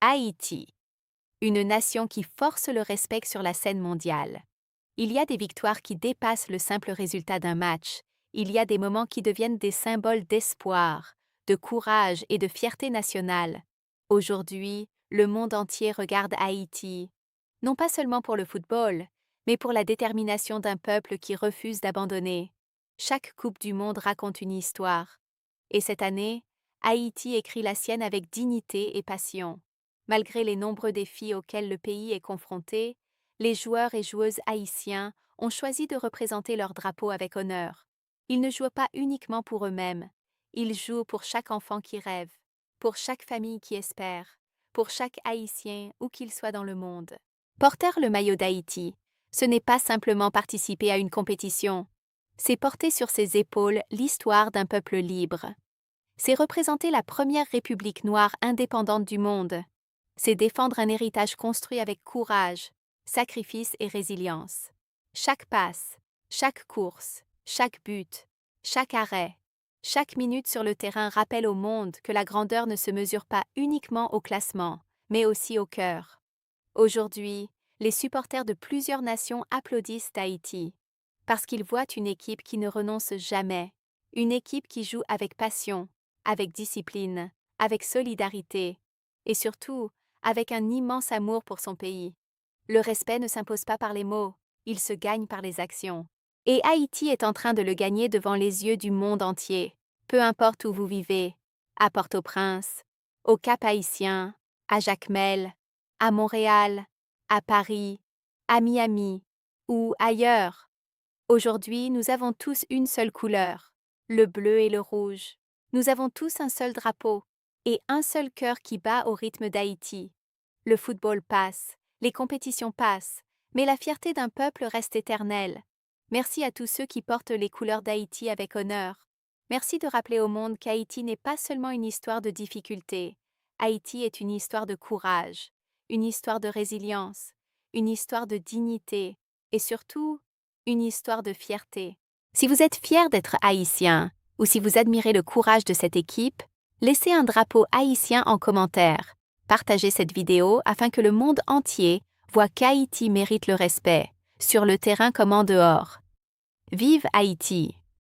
Haïti, une nation qui force le respect sur la scène mondiale. Il y a des victoires qui dépassent le simple résultat d'un match. Il y a des moments qui deviennent des symboles d'espoir, de courage et de fierté nationale. Aujourd'hui, le monde entier regarde Haïti, non pas seulement pour le football, mais pour la détermination d'un peuple qui refuse d'abandonner. Chaque Coupe du Monde raconte une histoire. Et cette année, Haïti écrit la sienne avec dignité et passion. Malgré les nombreux défis auxquels le pays est confronté, les joueurs et joueuses haïtiens ont choisi de représenter leur drapeau avec honneur. Ils ne jouent pas uniquement pour eux-mêmes, ils jouent pour chaque enfant qui rêve, pour chaque famille qui espère, pour chaque Haïtien où qu'il soit dans le monde. Porter le maillot d'Haïti, ce n'est pas simplement participer à une compétition, c'est porter sur ses épaules l'histoire d'un peuple libre. C'est représenter la première république noire indépendante du monde. C'est défendre un héritage construit avec courage, sacrifice et résilience. Chaque passe, chaque course, chaque but, chaque arrêt, chaque minute sur le terrain rappelle au monde que la grandeur ne se mesure pas uniquement au classement, mais aussi au cœur. Aujourd'hui, les supporters de plusieurs nations applaudissent Haïti, parce qu'ils voient une équipe qui ne renonce jamais, une équipe qui joue avec passion, avec discipline, avec solidarité, et surtout avec un immense amour pour son pays. Le respect ne s'impose pas par les mots, il se gagne par les actions. Et Haïti est en train de le gagner devant les yeux du monde entier, peu importe où vous vivez, à Port-au-Prince, au Cap-Haïtien, à Jacmel, à Montréal, à Paris, à Miami ou ailleurs. Aujourd'hui, nous avons tous une seule couleur, le bleu et le rouge. Nous avons tous un seul drapeau et un seul cœur qui bat au rythme d'Haïti. Le football passe, les compétitions passent, mais la fierté d'un peuple reste éternelle. Merci à tous ceux qui portent les couleurs d'Haïti avec honneur. Merci de rappeler au monde qu'Haïti n'est pas seulement une histoire de difficultés. Haïti est une histoire de courage, une histoire de résilience, une histoire de dignité et surtout, une histoire de fierté. Si vous êtes fier d'être haïtien ou si vous admirez le courage de cette équipe, laissez un drapeau haïtien en commentaire. Partagez cette vidéo afin que le monde entier voit qu'Haïti mérite le respect, sur le terrain comme en dehors. Vive Haïti!